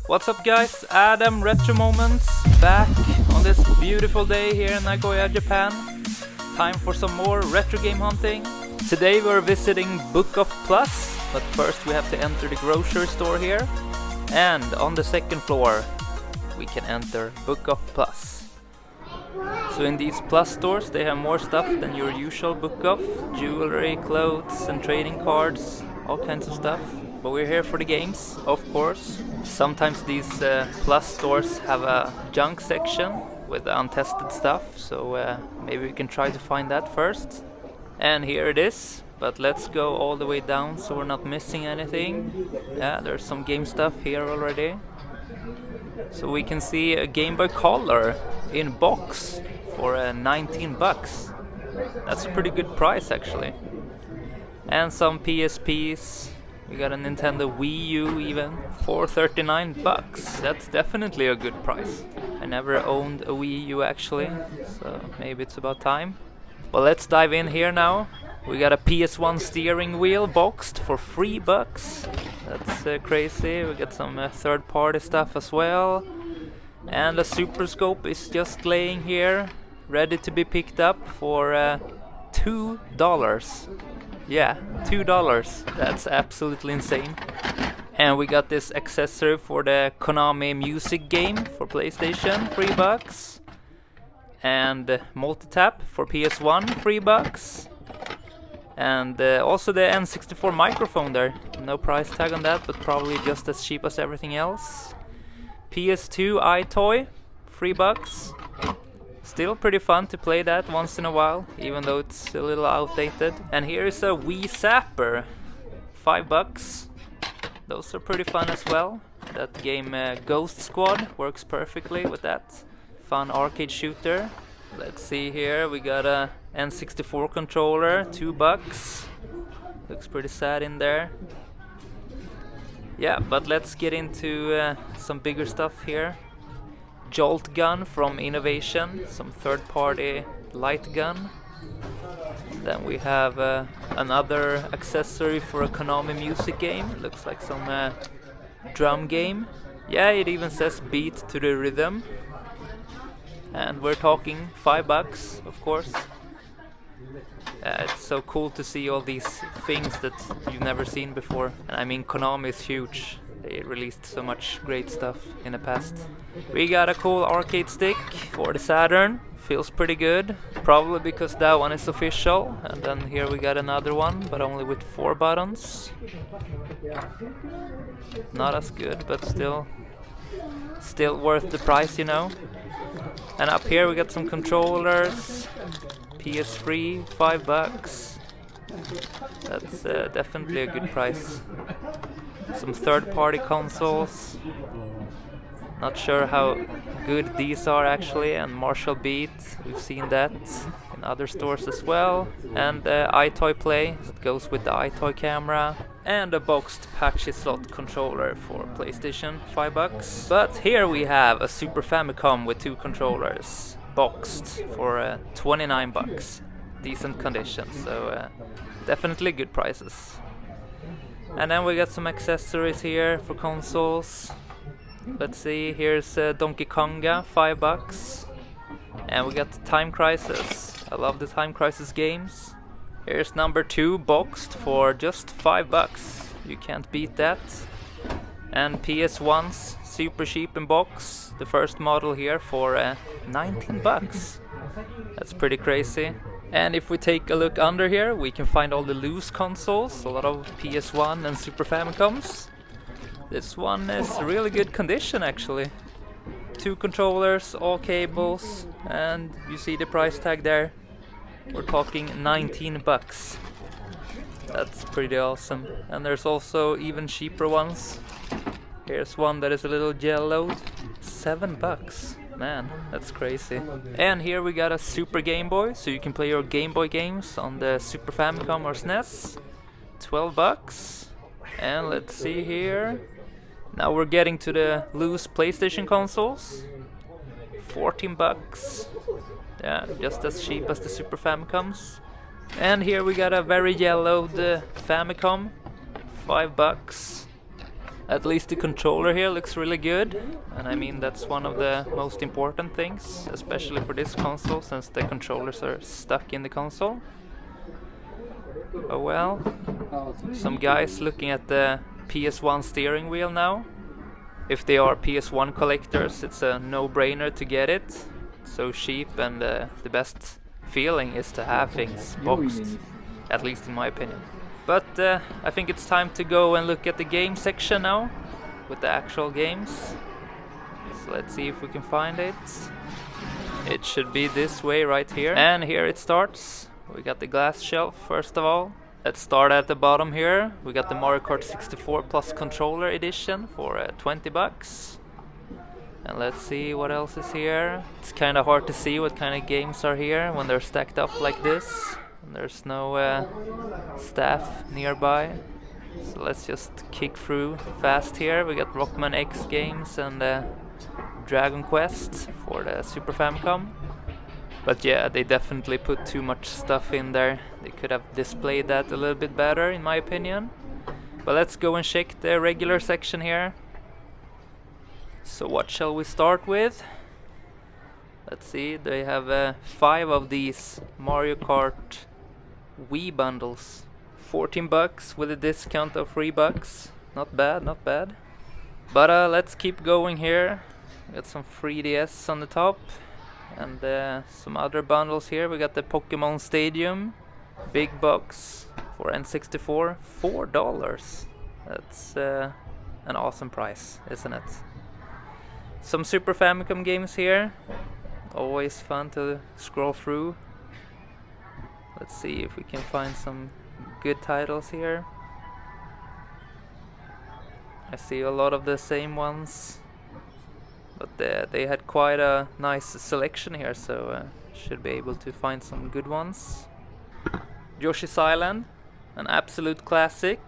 What's up guys, Adam Retro Moments back on this beautiful day here in Nagoya, Japan. Time for some more retro game hunting. Today we're visiting Book Off Plus, but first we have to enter the grocery store here. And on the second floor we can enter Book Off Plus. So in these Plus stores they have more stuff than your usual Book Off. Jewelry, clothes and trading cards, all kinds of stuff. But we're here for the games, of course. Sometimes these Plus stores have a junk section with untested stuff, so maybe we can try to find that first. And here it is, but let's go all the way down so we're not missing anything. Yeah, there's some game stuff here already. So we can see a GameBoy Color in box for 19 bucks. That's a pretty good price actually. And some PSPs. We got a Nintendo Wii U even for 39 bucks. That's definitely a good price. I never owned a Wii U actually, so maybe it's about time. But let's dive in here now. We got a PS1 steering wheel boxed for $3. That's crazy. We got some third-party stuff as well. And a Super Scope is just laying here, ready to be picked up for $2. Yeah, $2. That's absolutely insane. And we got this accessory for the Konami music game for PlayStation, $3. And multi-tap for PS1, $3. And also the N64 microphone there. No price tag on that, but probably just as cheap as everything else. PS2 iToy, $3. Still pretty fun to play that once in a while, even though it's a little outdated. And here is a Wii Zapper, $5. Those are pretty fun as well. That game Ghost Squad works perfectly with that. Fun arcade shooter. Let's see here, we got a N64 controller, $2. Looks pretty sad in there. Yeah, but let's get into some bigger stuff here. Jolt gun from Innovation, some third-party light gun. Then we have another accessory for a Konami music game. Looks like some drum game. Yeah, it even says beat to the rhythm. And we're talking $5, of course. It's so cool to see all these things that you've never seen before. And I mean, Konami is huge. They released so much great stuff in the past. We got a cool arcade stick for the Saturn. Feels pretty good. Probably because that one is official. And then here we got another one, but only with 4 buttons. Not as good, but still worth the price, you know. And up here we got some controllers. PS3, $5. That's definitely a good price. Some third-party consoles. Not sure how good these are actually. And Marshall Beat, we've seen that in other stores as well. And iToy Play, that goes with the iToy camera. And a boxed patchy slot controller for PlayStation, $5. But here we have a Super Famicom with 2 controllers, boxed for 29 bucks. Decent condition, so definitely good prices. And then we got some accessories here for consoles. Let's see, here's Donkey Konga, $5. And we got Time Crisis. I love the Time Crisis games. Here's number 2 boxed for just $5. You can't beat that. And PS1's super cheap in box. The first model here for 19 bucks. That's pretty crazy. And if we take a look under here, we can find all the loose consoles, a lot of PS1 and Super Famicoms. This one is really good condition actually. 2 controllers, all cables, and you see the price tag there. We're talking 19 bucks. That's pretty awesome. And there's also even cheaper ones. Here's one that is a little yellowed, $7. Man, that's crazy. And here we got a Super Game Boy, so you can play your Game Boy games on the Super Famicom or SNES. $12. And let's see here. Now we're getting to the loose PlayStation consoles. $14. Yeah, just as cheap as the Super Famicoms. And here we got a very yellowed Famicom. $5. At least the controller here looks really good, and I mean that's one of the most important things, especially for this console, since the controllers are stuck in the console. Oh well. Some guys looking at the PS1 steering wheel now. If they are PS1 collectors, it's a no-brainer to get it. It's so cheap, and the best feeling is to have things boxed, at least in my opinion. But I think it's time to go and look at the game section now, with the actual games. So let's see if we can find it. It should be this way right here. And here it starts. We got the glass shelf first of all. Let's start at the bottom here. We got the Mario Kart 64 Plus Controller Edition for 20 bucks. And let's see what else is here. It's kind of hard to see what kind of games are here when they're stacked up like this. There's no staff nearby, so let's just kick through fast here. We got Rockman X games and Dragon Quest for the Super Famicom. But yeah, they definitely put too much stuff in there. They could have displayed that a little bit better, in my opinion. But let's go and check the regular section here. So what shall we start with? Let's see, they have 5 of these Mario Kart Wii bundles. 14 bucks with a discount of 3 bucks. Not bad, not bad. But let's keep going here. We got some 3DS on the top. And some other bundles here. We got the Pokemon Stadium big box for N64. $4. That's an awesome price, isn't it? Some Super Famicom games here. Always fun to scroll through. Let's see if we can find some good titles here. I see a lot of the same ones, but they had quite a nice selection here, so should be able to find some good ones. Yoshi's Island, an absolute classic,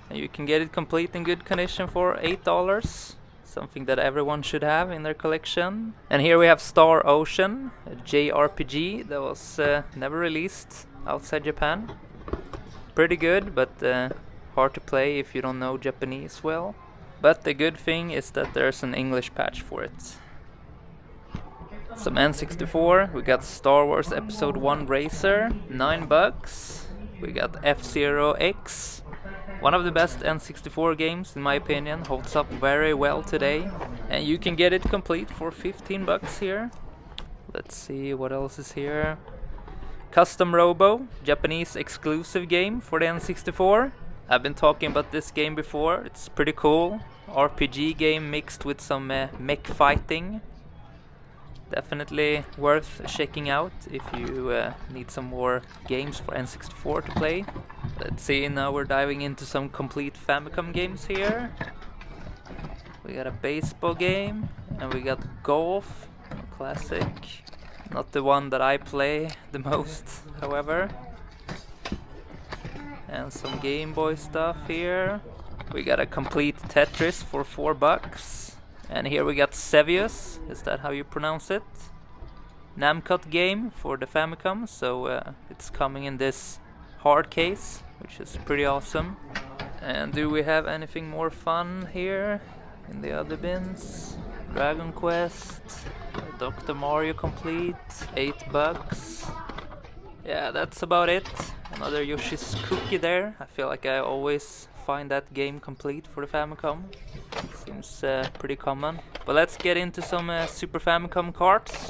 and you can get it complete in good condition for $8. Something that everyone should have in their collection. And here we have Star Ocean, a JRPG that was never released outside Japan. Pretty good, but hard to play if you don't know Japanese well. But the good thing is that there's an English patch for it. Some N64, we got Star Wars Episode 1 Racer, $9. We got F-Zero X. One of the best N64 games, in my opinion, holds up very well today. And you can get it complete for 15 bucks here. Let's see what else is here. Custom Robo, Japanese exclusive game for the N64. I've been talking about this game before, it's pretty cool. RPG game mixed with some mech fighting. Definitely worth checking out if you need some more games for N64 to play. Let's see, now we're diving into some complete Famicom games here. We got a baseball game, and we got golf, a classic. Not the one that I play the most, however. And some Game Boy stuff here. We got a complete Tetris for $4. And here we got Sevius, is that how you pronounce it? Namcot game for the Famicom, so it's coming in this hard case, which is pretty awesome. And do we have anything more fun here in the other bins? Dragon Quest, Dr. Mario Complete, $8. Yeah, that's about it. Another Yoshi's Cookie there. I feel like I always find that game complete for the Famicom. Seems pretty common. But let's get into some Super Famicom carts.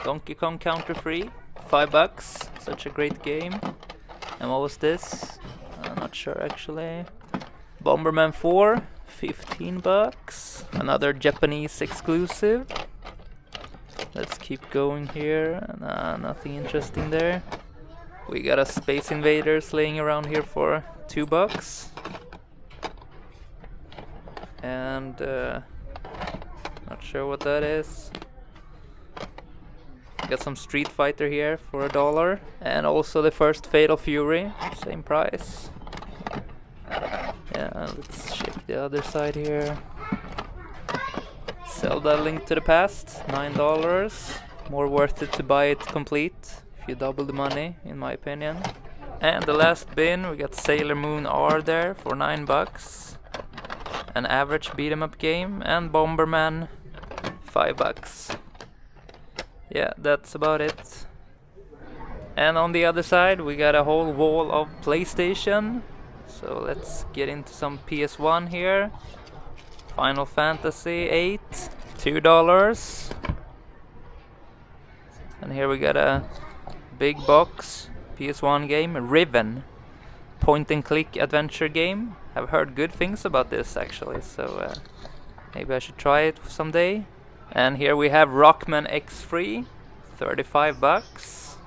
Donkey Kong Country Free, $5. Such a great game. And what was this? I'm not sure actually. Bomberman 4, $15. Another Japanese exclusive. Let's keep going here. Nah, nothing interesting there. We got a Space Invaders laying around here for $2. And not sure what that is. Got some Street Fighter here for $1. And also the first Fatal Fury, same price. Yeah, let's check the other side here. Zelda Link to the Past, $9. More worth it to buy it complete if you double the money, in my opinion. And the last bin, we got Sailor Moon R there for $9. an average beat 'em up game, and Bomberman, $5. Yeah, that's about it. And on the other side we got a whole wall of PlayStation. So let's get into some PS1 here. Final Fantasy 8, $2. And here we got a big box PS1 game, Riven, point and click adventure game. I've heard good things about this actually, so maybe I should try it someday. And here we have Rockman X3, $35.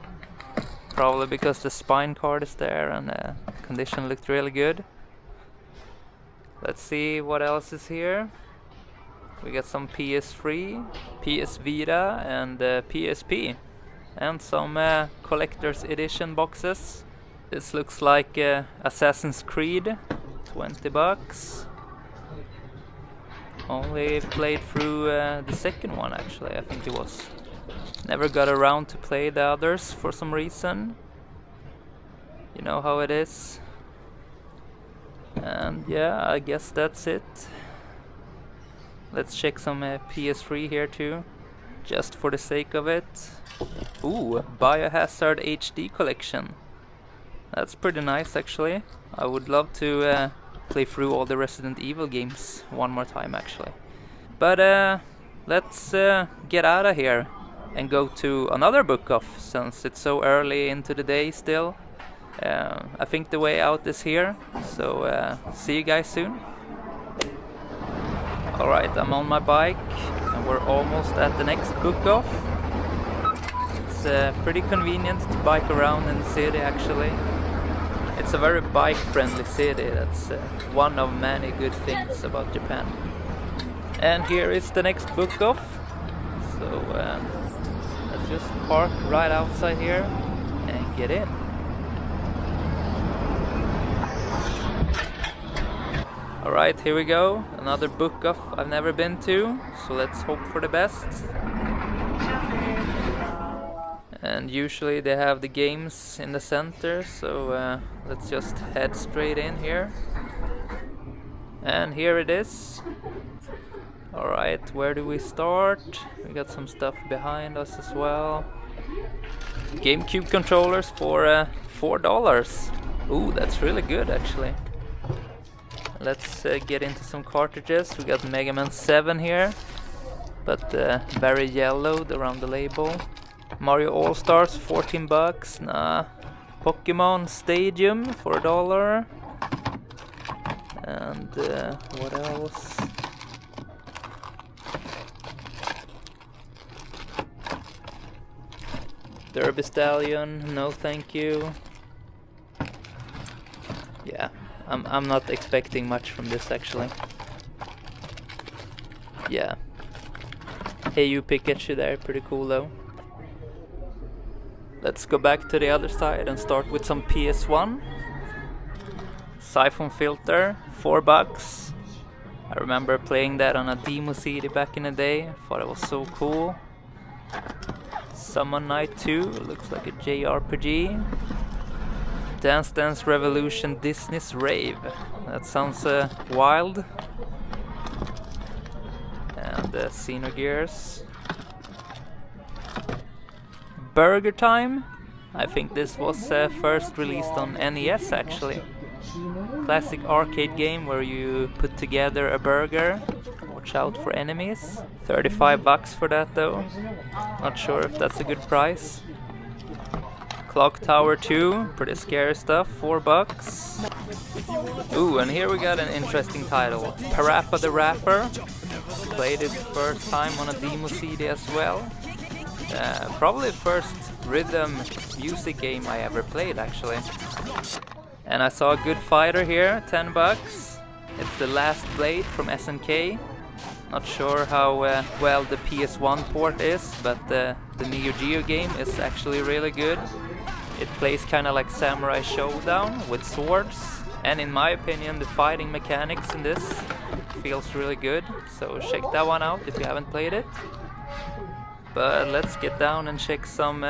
Probably because the spine card is there and the condition looked really good. Let's see what else is here. We got some PS3, PS Vita and PSP. And some collector's edition boxes. This looks like Assassin's Creed, $20. Only played through the second one actually, I think it was. Never got around to play the others for some reason. You know how it is. And yeah, I guess that's it. Let's check some PS3 here too, just for the sake of it. Ooh, Biohazard HD collection. That's pretty nice actually. I would love to play through all the Resident Evil games one more time actually. But let's get out of here and go to another book off since it's so early into the day still. I think the way out is here, so see you guys soon. Alright, I'm on my bike and we're almost at the next book off. It's pretty convenient to bike around in the city actually. It's a very bike friendly city, that's one of many good things about Japan. And here is the next book off. So let's just park right outside here and get in. Alright, here we go. Another book off I've never been to, so let's hope for the best. And usually they have the games in the center, so let's just head straight in here. And here it is. Alright, where do we start? We got some stuff behind us as well. GameCube controllers for $4. Ooh, that's really good actually. Let's get into some cartridges. We got Mega Man 7 here, but very yellowed around the label. Mario All-Stars, $14. Nah. Pokemon Stadium for $1. And what else? Derby Stallion, no thank you. Yeah, I'm not expecting much from this actually. Yeah. Hey you Pikachu there, pretty cool though. Let's go back to the other side and start with some PS1. Siphon Filter, $4. I remember playing that on a demo CD back in the day. Thought it was so cool. Summon Night 2, looks like a JRPG. Dance Dance Revolution Disney's Rave. That sounds wild. And Xenogears. Burger Time. I think this was first released on NES actually. Classic arcade game where you put together a burger. Watch out for enemies. $35 for that though. Not sure if that's a good price. Clock Tower 2, pretty scary stuff, $4. Ooh, and here we got an interesting title. Parappa the Rapper. Played it first time on a demo CD as well. Probably the first rhythm music game I ever played actually. And I saw a good fighter here, $10. It's the Last Blade from SNK. Not sure how well the PS1 port is, but the Neo Geo game is actually really good. It plays kinda like Samurai Showdown with swords, and in my opinion the fighting mechanics in this feels really good, so check that one out if you haven't played it. But let's get down and check some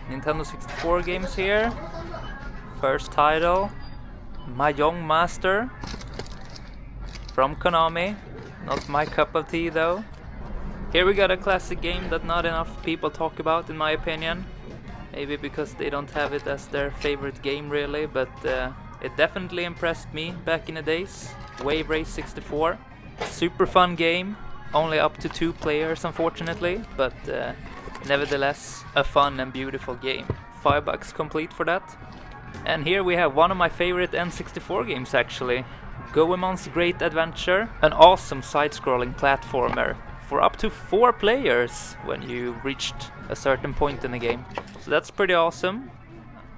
Nintendo 64 games here. First title, Mahjong Master. from Konami. Not my cup of tea though. Here we got a classic game that not enough people talk about in my opinion. Maybe because they don't have it as their favorite game really, but it definitely impressed me back in the days. Wave Race 64. Super fun game, only up to 2 players unfortunately, but nevertheless a fun and beautiful game. $5 complete for that. And here we have one of my favorite N64 games actually. Goemon's Great Adventure, an awesome side-scrolling platformer for up to 4 players when you reached a certain point in the game. So that's pretty awesome.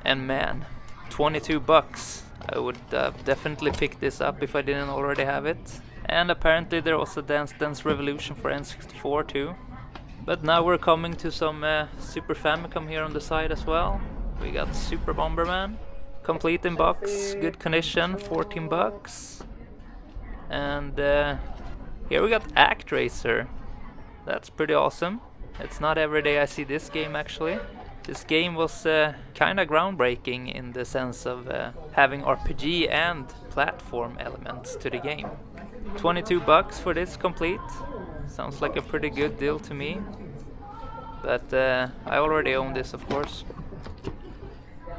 And man, $22. I would definitely pick this up if I didn't already have it. And apparently there was a Dance Dance Revolution for N64 too. But now we're coming to some Super Famicom here on the side as well. We got Super Bomberman. Complete in box, good condition, $14. And here we got Act Racer. That's pretty awesome. It's not every day I see this game actually. This game was kinda groundbreaking in the sense of having RPG and platform elements to the game. $22 for this complete. Sounds like a pretty good deal to me. But I already own this of course.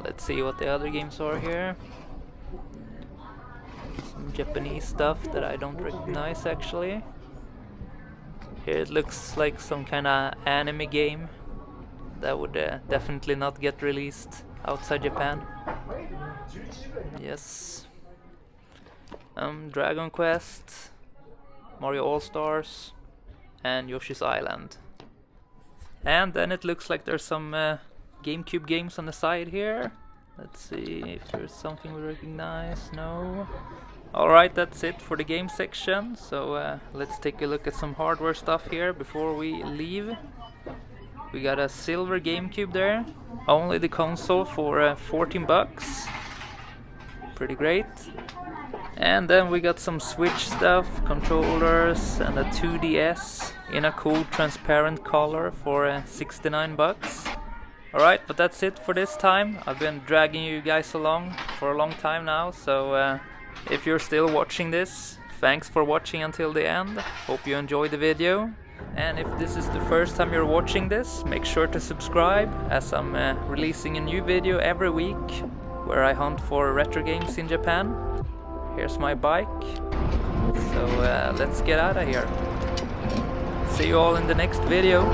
Let's see what the other games are here. Some Japanese stuff that I don't recognize actually. Here it looks like some kind of anime game that would definitely not get released outside Japan. Yes. Dragon Quest, Mario All-Stars, and Yoshi's Island. And then it looks like there's some GameCube games on the side here. Let's see if there's something we recognize. No. Alright, that's it for the game section. So let's take a look at some hardware stuff here before we leave. We got a silver GameCube there. Only the console for $14. Pretty great. And then we got some Switch stuff, controllers, and a 2DS in a cool transparent color for $69. Alright, but that's it for this time. I've been dragging you guys along for a long time now, so if you're still watching this, thanks for watching until the end. Hope you enjoyed the video. And if this is the first time you're watching this, make sure to subscribe, as I'm releasing a new video every week where I hunt for retro games in Japan. Here's my bike. So let's get out of here. See you all in the next video.